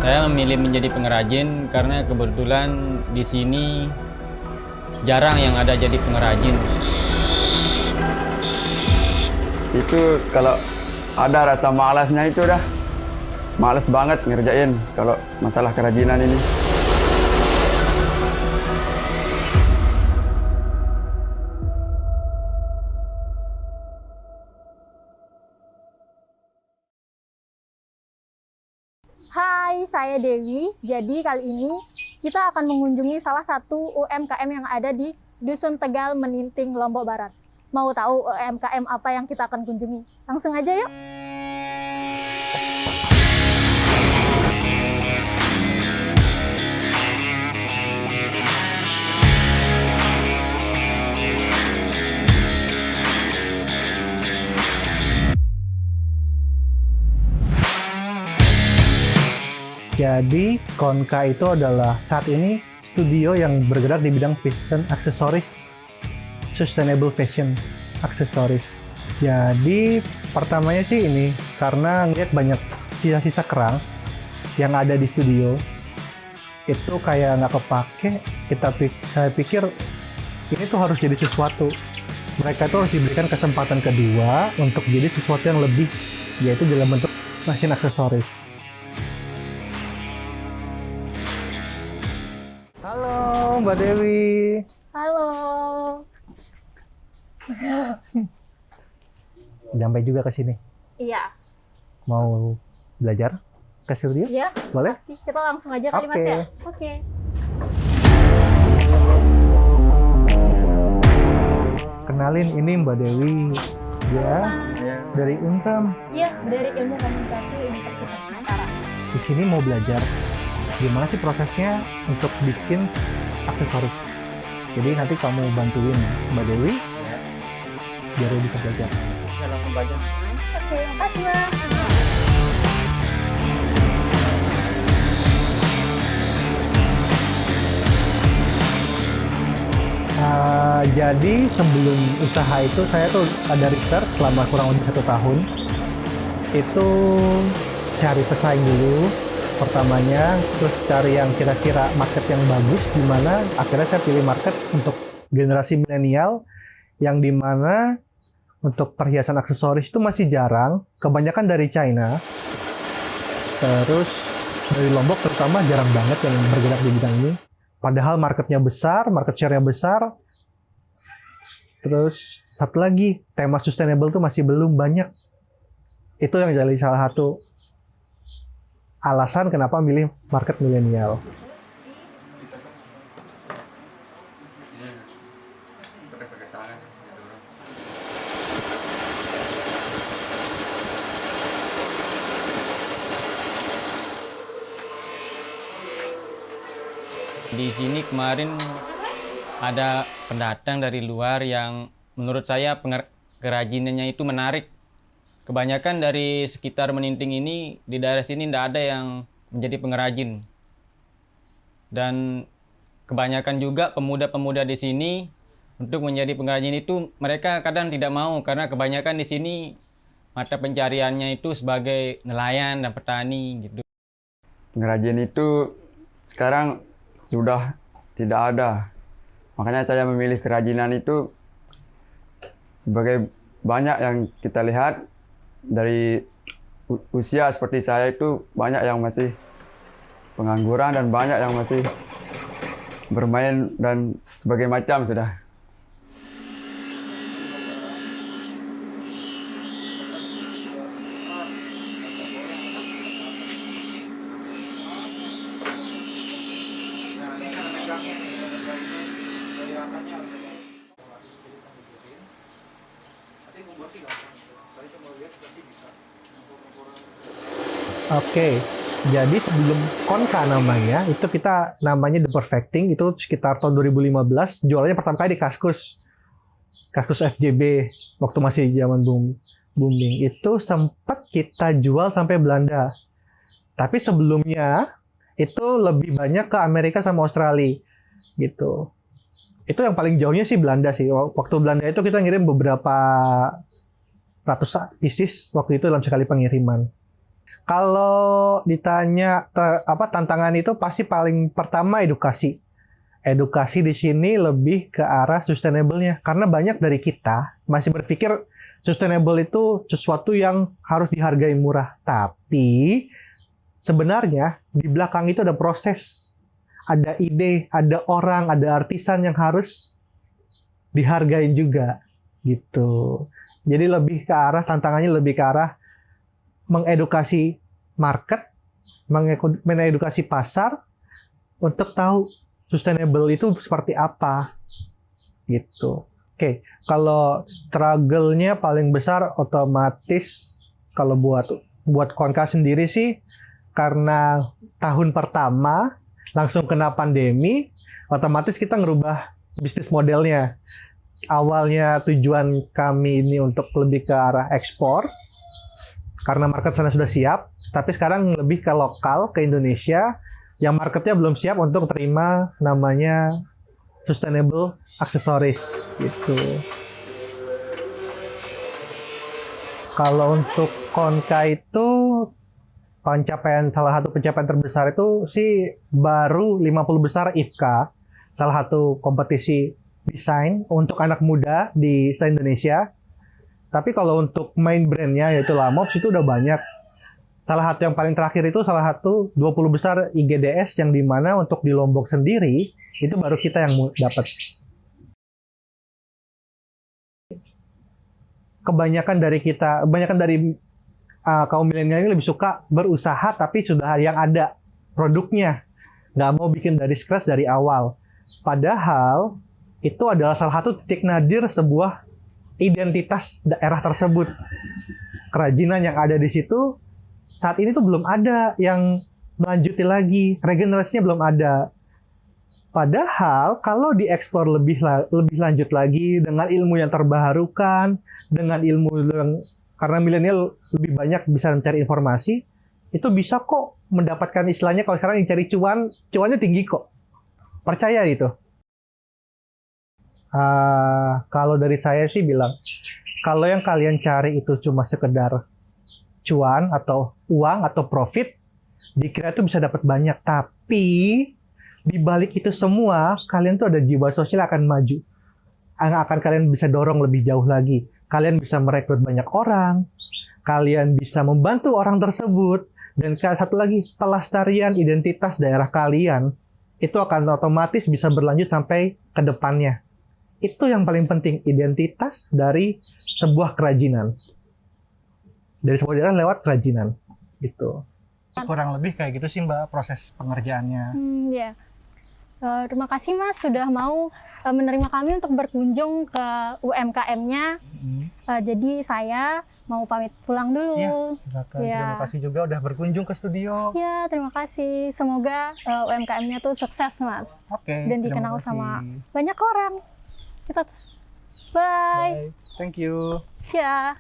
Saya memilih menjadi pengrajin karena kebetulan di sini jarang yang ada jadi pengrajin. Itu kalau ada rasa malasnya itu dah. Males banget ngerjain kalau masalah kerajinan ini. Hai, saya Dewi. Jadi kali ini kita akan mengunjungi salah satu UMKM yang ada di Dusun Tegal, Meninting, Lombok Barat. Mau tahu UMKM apa yang kita akan kunjungi? Langsung aja yuk. Jadi Konka itu adalah saat ini studio yang bergerak di bidang fashion aksesoris, sustainable fashion aksesoris. Jadi pertamanya sih ini karena ngeliat banyak sisa-sisa kerang yang ada di studio itu kayak nggak kepake. Saya pikir ini tuh harus jadi sesuatu. Mereka tuh harus diberikan kesempatan kedua untuk jadi sesuatu yang lebih, yaitu dalam bentuk fashion aksesoris. Halo Mbak Dewi. Halo. Sampai juga ke sini. Iya. Mau belajar ke studio? Iya. Boleh? Pasti. Kita langsung aja kali Mas Oke. ya. Oke. Kenalin, ini Mbak Dewi. Dia dari Unram. Iya, dari Ilmu Komunikasi Universitas Mataram. Di sini mau belajar gimana sih prosesnya untuk bikin aksesoris. Jadi nanti kamu bantuin Mbak Dewi biar dia bisa belajar. Bisa langsung belajar. Oke, makasih Mas. Jadi sebelum usaha itu saya tuh ada research selama kurang lebih 1 tahun. Itu cari pesaing dulu pertamanya, terus cari yang kira-kira market yang bagus, di mana akhirnya saya pilih market untuk generasi milenial yang dimana untuk perhiasan aksesoris itu masih jarang, kebanyakan dari China, terus dari Lombok terutama jarang banget yang bergerak di bidang ini. Padahal marketnya besar, market share-nya besar. Terus satu lagi, tema sustainable itu masih belum banyak. Itu yang jadi salah satu alasan kenapa milih market milenial. Di sini kemarin ada pendatang dari luar yang menurut saya kerajinannya itu menarik. Kebanyakan dari sekitar Meninting ini, di daerah sini tidak ada yang menjadi pengrajin. Dan kebanyakan juga pemuda-pemuda di sini untuk menjadi pengrajin itu mereka kadang tidak mau karena kebanyakan di sini mata pencariannya itu sebagai nelayan dan petani gitu. Pengrajin itu sekarang sudah tidak ada. Makanya saya memilih kerajinan itu sebagai banyak yang kita lihat dari usia seperti saya itu banyak yang masih pengangguran dan banyak yang masih bermain dan sebagainya macam sudah. Oke, jadi sebelum Konka namanya, itu kita namanya The Perfecting, itu sekitar tahun 2015, jualannya pertama kali di Kaskus FJB, waktu masih zaman booming. Itu sempat kita jual sampai Belanda. Tapi sebelumnya, itu lebih banyak ke Amerika sama Australia, gitu. Itu yang paling jauhnya sih Belanda sih. Waktu Belanda itu kita ngirim beberapa ratus pieces waktu itu dalam sekali pengiriman. Kalau ditanya tantangan itu pasti paling pertama edukasi. Edukasi di sini lebih ke arah sustainable-nya. Karena banyak dari kita masih berpikir sustainable itu sesuatu yang harus dihargai murah. Tapi sebenarnya di belakang itu ada proses, ada ide, ada orang, ada artisan yang harus dihargain juga gitu. Jadi lebih ke arah tantangannya lebih ke arah mengedukasi market, mengedukasi pasar untuk tahu sustainable itu seperti apa gitu. Oke, kalau struggle-nya paling besar otomatis kalau buat Konka sendiri sih karena tahun pertama langsung kena pandemi, otomatis kita ngerubah bisnis modelnya. Awalnya tujuan kami ini untuk lebih ke arah ekspor karena market sana sudah siap, tapi sekarang lebih ke lokal, ke Indonesia yang marketnya belum siap untuk terima namanya sustainable accessories gitu. Kalau untuk Konka itu salah satu pencapaian terbesar itu sih baru 50 besar IFCA, salah satu kompetisi desain untuk anak muda di se-Indonesia. Tapi kalau untuk main brandnya yaitu Lamops itu udah banyak. Salah satu yang paling terakhir itu salah satu 20 besar IGDS yang dimana untuk di Lombok sendiri itu baru kita yang dapat. Kebanyakan dari kaum milenial ini lebih suka berusaha tapi sudah yang ada produknya. Nggak mau bikin dari scratch dari awal. Padahal itu adalah salah satu titik nadir sebuah identitas daerah tersebut. Kerajinan yang ada di situ saat ini tuh belum ada yang melanjuti lagi, regenerasinya belum ada. Padahal kalau dieksplor lebih lanjut lagi dengan ilmu yang terbarukan, dengan ilmu yang karena milenial lebih banyak bisa mencari informasi, itu bisa kok mendapatkan istilahnya kalau sekarang yang cari cuannya tinggi kok. Percaya itu. Kalau dari saya sih bilang, kalau yang kalian cari itu cuma sekedar cuan atau uang atau profit, dikira itu bisa dapat banyak, tapi di balik itu semua kalian tuh ada jiwa sosial akan maju, akan kalian bisa dorong lebih jauh lagi, kalian bisa merekrut banyak orang, kalian bisa membantu orang tersebut, dan satu lagi pelestarian identitas daerah kalian itu akan otomatis bisa berlanjut sampai ke depannya. Itu yang paling penting, identitas dari sebuah kerajinan. Dari sebuah daerah lewat kerajinan gitu. Kurang lebih kayak gitu sih Mbak proses pengerjaannya. Ya. Terima kasih Mas sudah mau menerima kami untuk berkunjung ke UMKM-nya. Jadi saya mau pamit pulang dulu. Ya, silakan. Ya. Terima kasih juga udah berkunjung ke studio. Ya, terima kasih. Semoga UMKM-nya tuh sukses Mas. Oke. Dan dikenal sama banyak orang. Kita bye. Thank you. Ya.